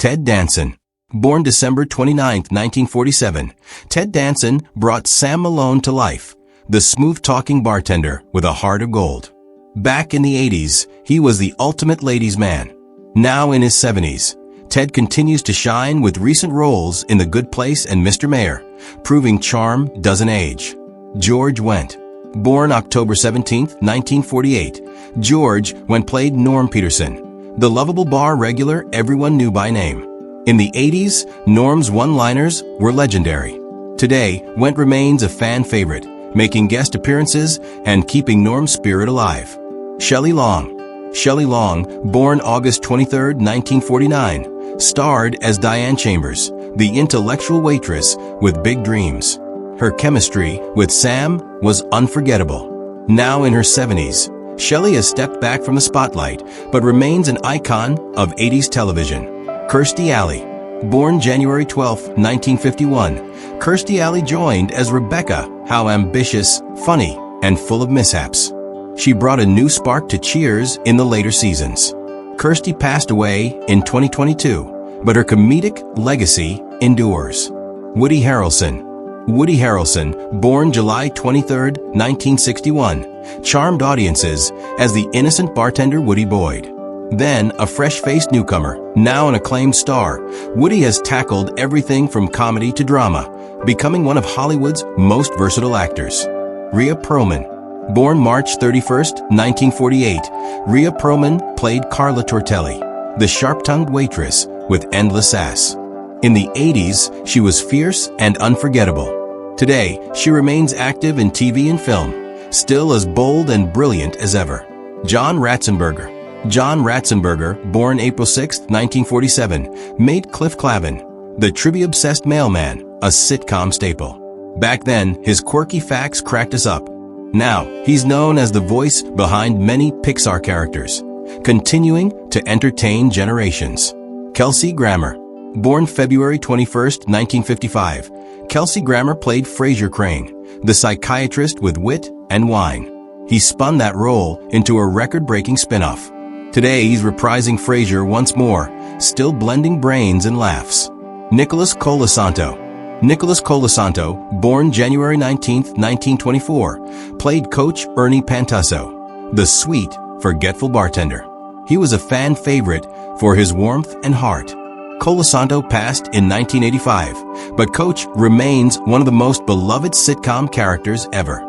Ted Danson. Born December 29, 1947, Ted Danson brought Sam Malone to life, the smooth-talking bartender with a heart of gold. Back in the 80s, he was the ultimate ladies' man. Now in his 70s, Ted continues to shine with recent roles in The Good Place and Mr. Mayor, proving charm doesn't age. George Wendt. Born October 17, 1948, George Wendt played Norm Peterson, the lovable bar regular everyone knew by name. In the 80s, Norm's one-liners were legendary. Today, Wendt remains a fan favorite, making guest appearances and keeping Norm's spirit alive. Shelley Long. Shelley Long, born August 23, 1949, starred as Diane Chambers, the intellectual waitress with big dreams. Her chemistry with Sam was unforgettable. Now in her 70s, Shelley has stepped back from the spotlight, but remains an icon of 80s television. Kirstie Alley. Born January 12, 1951, Kirstie Alley joined as Rebecca, how ambitious, funny, and full of mishaps. She brought a new spark to Cheers in the later seasons. Kirstie passed away in 2022, but her comedic legacy endures. Woody Harrelson. Woody Harrelson, born July 23, 1961, charmed audiences as the innocent bartender Woody Boyd. Then a fresh-faced newcomer, now an acclaimed star, Woody has tackled everything from comedy to drama, becoming one of Hollywood's most versatile actors. Rhea Perlman. Born March 31, 1948, Rhea Perlman played Carla Tortelli, the sharp-tongued waitress with endless sass. In the 80s, she was fierce and unforgettable. Today, she remains active in TV and film, still as bold and brilliant as ever. John Ratzenberger. John Ratzenberger, born April 6, 1947, made Cliff Clavin, the trivia-obsessed mailman, a sitcom staple. Back then, his quirky facts cracked us up. Now, he's known as the voice behind many Pixar characters, continuing to entertain generations. Kelsey Grammer. Born February 21, 1955, Kelsey Grammer played Frasier Crane, the psychiatrist with wit and wine. He spun that role into a record-breaking spin-off. Today, he's reprising Frasier once more, still blending brains and laughs. Nicholas Colasanto. Nicholas Colasanto, born January 19, 1924, played Coach Ernie Pantasso, the sweet, forgetful bartender. He was a fan favorite for his warmth and heart. Colasanto passed in 1985, but Coach remains one of the most beloved sitcom characters ever.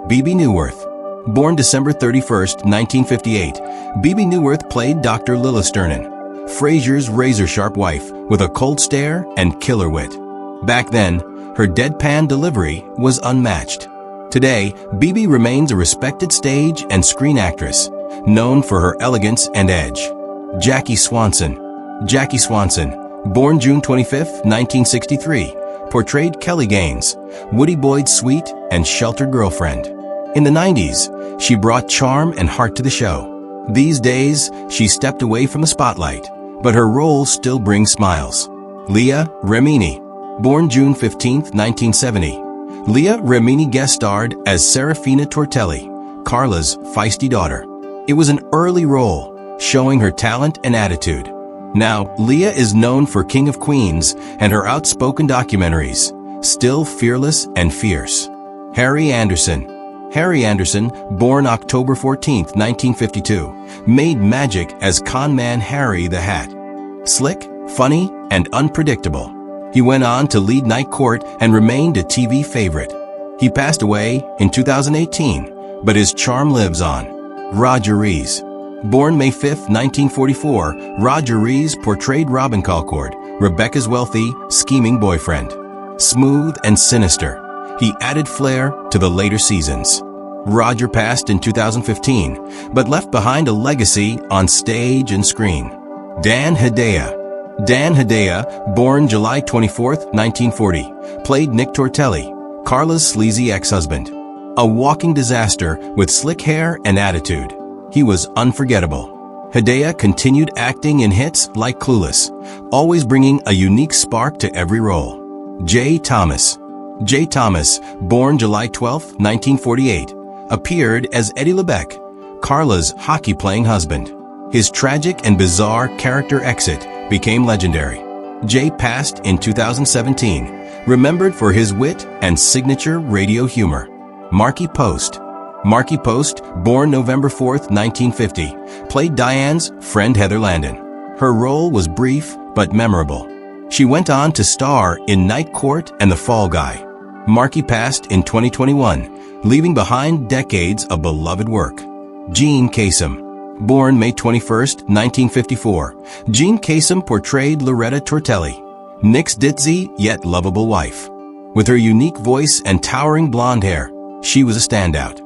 Bebe Neuwirth. Born December 31, 1958, Bebe Neuwirth played Dr. Lila Sternin, Frasier's razor-sharp wife with a cold stare and killer wit. Back then, her deadpan delivery was unmatched. Today, Bebe remains a respected stage and screen actress, known for her elegance and edge. Jackie Swanson. Jackie Swanson, born June 25, 1963, portrayed Kelly Gaines, Woody Boyd's sweet and sheltered girlfriend. In the 90s, she brought charm and heart to the show. These days, she stepped away from the spotlight, but her roles still bring smiles. Leah Remini. Born June 15, 1970, Leah Remini guest starred as Serafina Tortelli, Carla's feisty daughter. It was an early role, showing her talent and attitude. Now, Leah is known for King of Queens and her outspoken documentaries, still fearless and fierce. Harry Anderson. Harry Anderson, born October 14, 1952, made magic as conman Harry the Hat. Slick, funny, and unpredictable. He went on to lead Night Court and remained a TV favorite. He passed away in 2018, but his charm lives on. Roger Rees. Born May 5, 1944, Roger Rees portrayed Robin Calcord, Rebecca's wealthy, scheming boyfriend. Smooth and sinister, he added flair to the later seasons. Roger passed in 2015, but left behind a legacy on stage and screen. Dan Hedaya. Dan Hedaya, born July 24, 1940, played Nick Tortelli, Carla's sleazy ex-husband. A walking disaster with slick hair and attitude. He was unforgettable. Hedaya continued acting in hits like Clueless, always bringing a unique spark to every role. Jay Thomas. Jay Thomas, born July 12, 1948, appeared as Eddie LeBec, Carla's hockey-playing husband. His tragic and bizarre character exit became legendary. Jay passed in 2017, remembered for his wit and signature radio humor. Markie Post. Markie Post, born November 4, 1950, played Diane's friend Heather Landon. Her role was brief but memorable. She went on to star in Night Court and The Fall Guy. Markie passed in 2021, leaving behind decades of beloved work. Jean Kasem. Born May 21, 1954, Jean Kasem portrayed Loretta Tortelli, Nick's ditzy yet lovable wife. With her unique voice and towering blonde hair, she was a standout.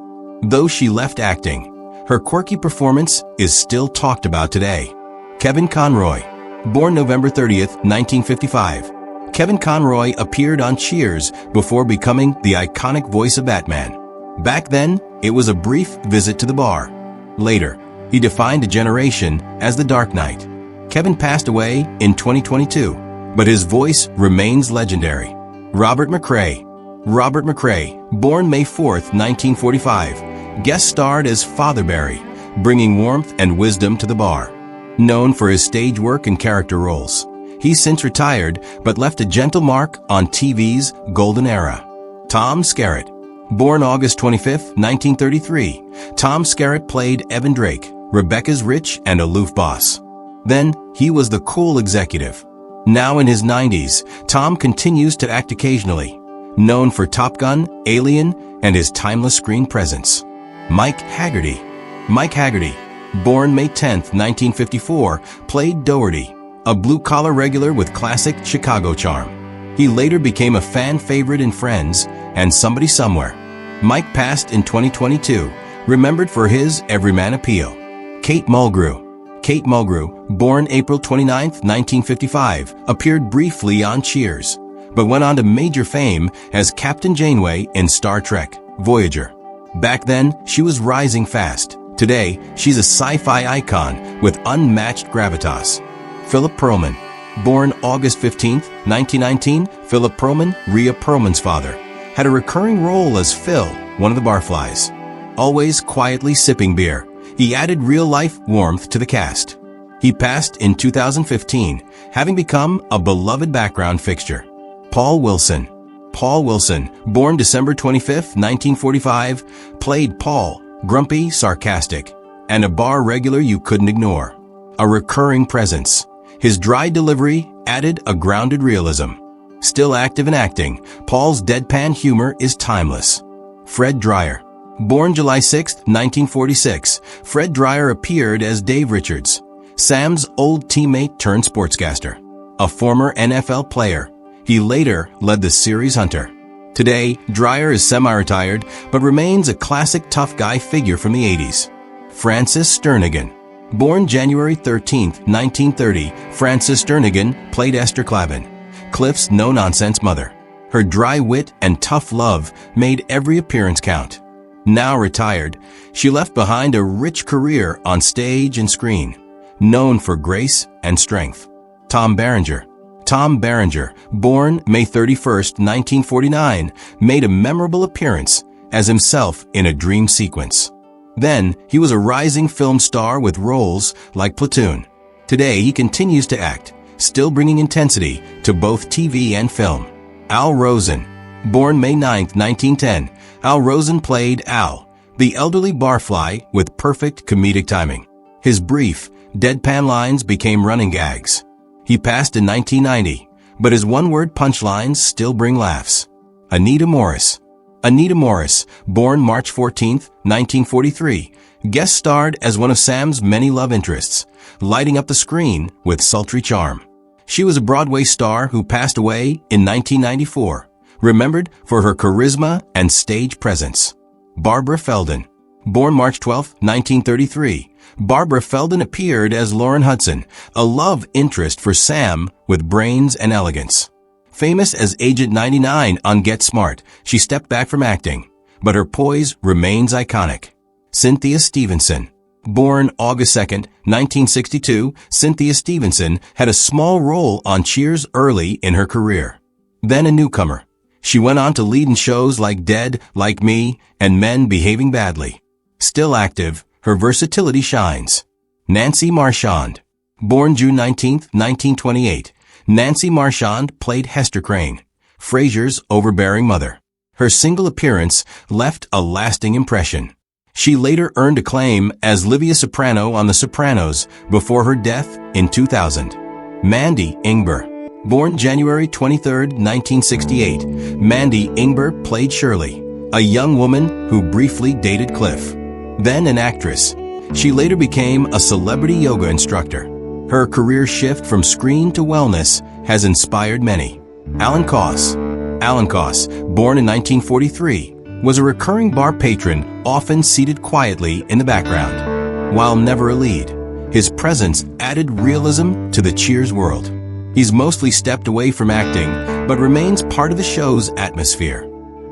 Though she left acting, her quirky performance is still talked about today. Kevin Conroy. Born November 30, 1955, Kevin Conroy appeared on Cheers before becoming the iconic voice of Batman. Back then, it was a brief visit to the bar. Later, he defined a generation as the Dark Knight. Kevin passed away in 2022, but his voice remains legendary. Robert McCrae. Robert McCrae, born May 4, 1945, guest starred as Father Barry, bringing warmth and wisdom to the bar. Known for his stage work and character roles, he's since retired but left a gentle mark on TV's golden era. Tom Skerritt. Born August 25, 1933, Tom Skerritt played Evan Drake, Rebecca's rich and aloof boss. Then, he was the cool executive. Now in his 90s, Tom continues to act occasionally, known for Top Gun, Alien, and his timeless screen presence. Mike Haggerty. Mike Haggerty, born May 10, 1954, played Doherty, a blue-collar regular with classic Chicago charm. He later became a fan favorite in Friends and Somebody Somewhere. Mike passed in 2022, remembered for his everyman appeal. Kate Mulgrew. Kate Mulgrew, born April 29, 1955, appeared briefly on Cheers, but went on to major fame as Captain Janeway in Star Trek, Voyager. Back then, she was rising fast. Today, she's a sci-fi icon with unmatched gravitas. Philip Perlman. Born August 15, 1919, Philip Perlman, Rhea Perlman's father, had a recurring role as Phil, one of the barflies. Always quietly sipping beer, he added real-life warmth to the cast. He passed in 2015, having become a beloved background fixture. Paul Wilson. Paul Wilson, born December 25, 1945, played Paul, grumpy, sarcastic, and a bar regular you couldn't ignore. A recurring presence. His dry delivery added a grounded realism. Still active in acting, Paul's deadpan humor is timeless. Fred Dryer. Born July 6, 1946, Fred Dryer appeared as Dave Richards, Sam's old teammate turned sportscaster. A former NFL player, he later led the series Hunter. Today, Dryer is semi-retired, but remains a classic tough guy figure from the 80s. Frances Sternigan. Born January 13, 1930, Frances Sternigan played Esther Clavin, Cliff's no-nonsense mother. Her dry wit and tough love made every appearance count. Now retired, she left behind a rich career on stage and screen, known for grace and strength. Tom Berenger. Tom Berenger, born May 31, 1949, made a memorable appearance as himself in a dream sequence. Then, he was a rising film star with roles like Platoon. Today, he continues to act, still bringing intensity to both TV and film. Al Rosen. Born May 9, 1910, Al Rosen played Al, the elderly barfly with perfect comedic timing. His brief, deadpan lines became running gags. He passed in 1990, but his one-word punchlines still bring laughs. Anita Morris. Anita Morris, born March 14, 1943, guest starred as one of Sam's many love interests, lighting up the screen with sultry charm. She was a Broadway star who passed away in 1994, remembered for her charisma and stage presence. Barbara Feldon. Born March 12, 1933, Barbara Feldon appeared as Lauren Hudson, a love interest for Sam with brains and elegance. Famous as Agent 99 on Get Smart, she stepped back from acting, but her poise remains iconic. Cynthia Stevenson. Born August 2, 1962, Cynthia Stevenson had a small role on Cheers early in her career. Then a newcomer, she went on to lead in shows like Dead, Like Me, and Men Behaving Badly. Still active, her versatility shines. Nancy Marchand. Born June 19, 1928, Nancy Marchand played Hester Crane, Frasier's overbearing mother. Her single appearance left a lasting impression. She later earned acclaim as Livia Soprano on The Sopranos before her death in 2000. Mandy Ingber. Born January 23, 1968, Mandy Ingber played Shirley, a young woman who briefly dated Cliff. Then an actress, she later became a celebrity yoga instructor. Her career shift from screen to wellness has inspired many. Alan Koss. Alan Koss, born in 1943, was a recurring bar patron, often seated quietly in the background. While never a lead, his presence added realism to the Cheers world. He's mostly stepped away from acting, but remains part of the show's atmosphere.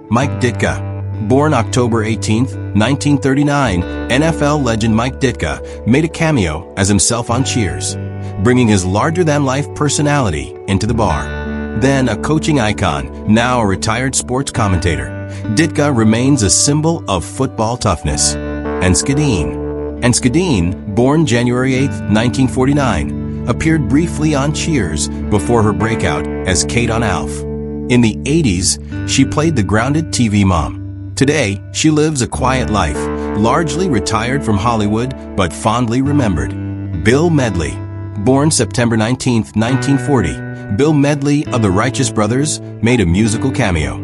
Mike Ditka. Born October 18, 1939, NFL legend Mike Ditka made a cameo as himself on Cheers, bringing his larger-than-life personality into the bar. Then a coaching icon, now a retired sports commentator, Ditka remains a symbol of football toughness. And Skadeen, born January 8, 1949, appeared briefly on Cheers before her breakout as Kate on Alf. In the 80s, she played the grounded TV mom. Today, she lives a quiet life, largely retired from Hollywood but fondly remembered. Bill Medley. Born September 19, 1940, Bill Medley of the Righteous Brothers made a musical cameo.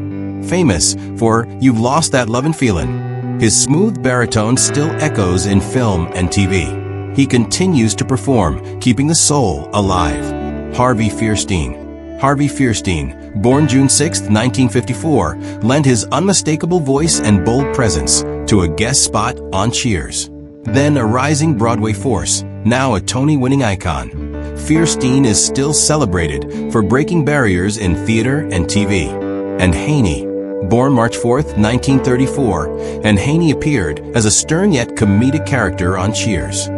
Famous for You've Lost That Lovin' Feelin', his smooth baritone still echoes in film and TV. He continues to perform, keeping the soul alive. Harvey Fierstein. Harvey Fierstein, born June 6, 1954, lent his unmistakable voice and bold presence to a guest spot on Cheers. Then a rising Broadway force, now a Tony-winning icon. Fierstein is still celebrated for breaking barriers in theater and TV. And Haney. Born March 4, 1934, and Haney appeared as a stern yet comedic character on Cheers.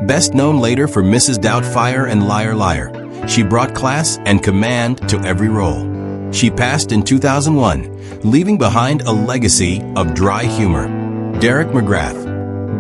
Best known later for Mrs. Doubtfire and Liar Liar, she brought class and command to every role. She passed in 2001, leaving behind a legacy of dry humor. Derek McGrath.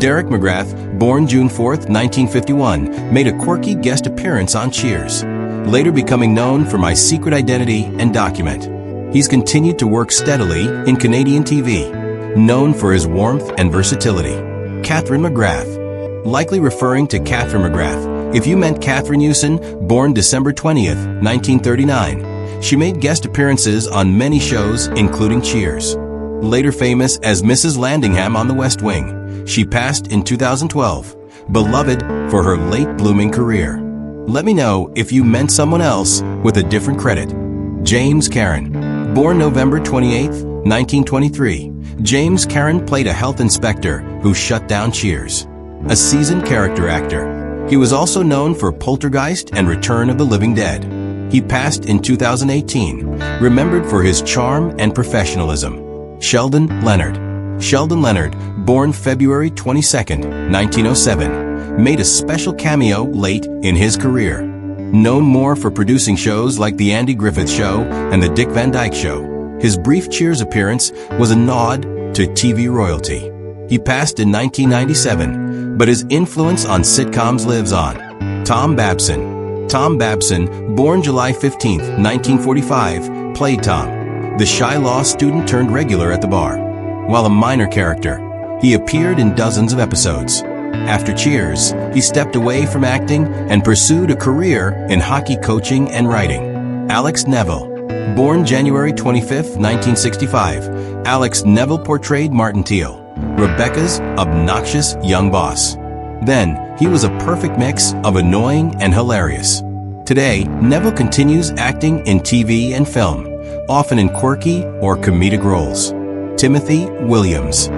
Derek McGrath, born June 4, 1951, made a quirky guest appearance on Cheers, later becoming known for My Secret Identity and Document. He's continued to work steadily in Canadian TV, known for his warmth and versatility. Catherine McGrath. Likely referring to Catherine McGrath, if you meant Catherine Hewson, born December 20th, 1939. She made guest appearances on many shows, including Cheers. Later famous as Mrs. Landingham on The West Wing, she passed in 2012, beloved for her late-blooming career. Let me know if you meant someone else with a different credit. James Karen. Born November 28, 1923, James Karen played a health inspector who shut down Cheers. A seasoned character actor, he was also known for Poltergeist and Return of the Living Dead. He passed in 2018, remembered for his charm and professionalism. Sheldon Leonard. Sheldon Leonard, born February 22, 1907, made a special cameo late in his career. Known more for producing shows like The Andy Griffith Show and The Dick Van Dyke Show, his brief Cheers appearance was a nod to TV royalty. He passed in 1997, but his influence on sitcoms lives on. Tom Babson. Tom Babson, born July 15, 1945, played Tom, the shy law student turned regular at the bar. While a minor character, he appeared in dozens of episodes. After Cheers, he stepped away from acting and pursued a career in hockey coaching and writing. Alex Neville. Born January 25, 1965, Alex Neville portrayed Martin Teal, Rebecca's obnoxious young boss. Then, he was a perfect mix of annoying and hilarious. Today, Neville continues acting in TV and film, often in quirky or comedic roles. Timothy Williams.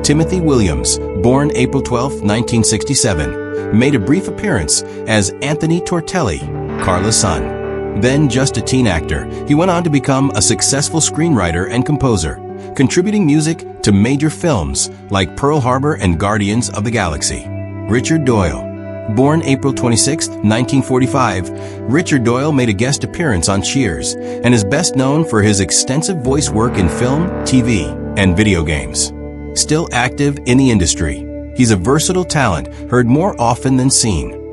Timothy Williams, born April 12, 1967, made a brief appearance as Anthony Tortelli, Carla's son. Then just a teen actor, he went on to become a successful screenwriter and composer, contributing music to major films like Pearl Harbor and Guardians of the Galaxy. Richard Doyle. Born April 26, 1945, Richard Doyle made a guest appearance on Cheers and is best known for his extensive voice work in film, TV, and video games. Still active in the industry, he's a versatile talent heard more often than seen.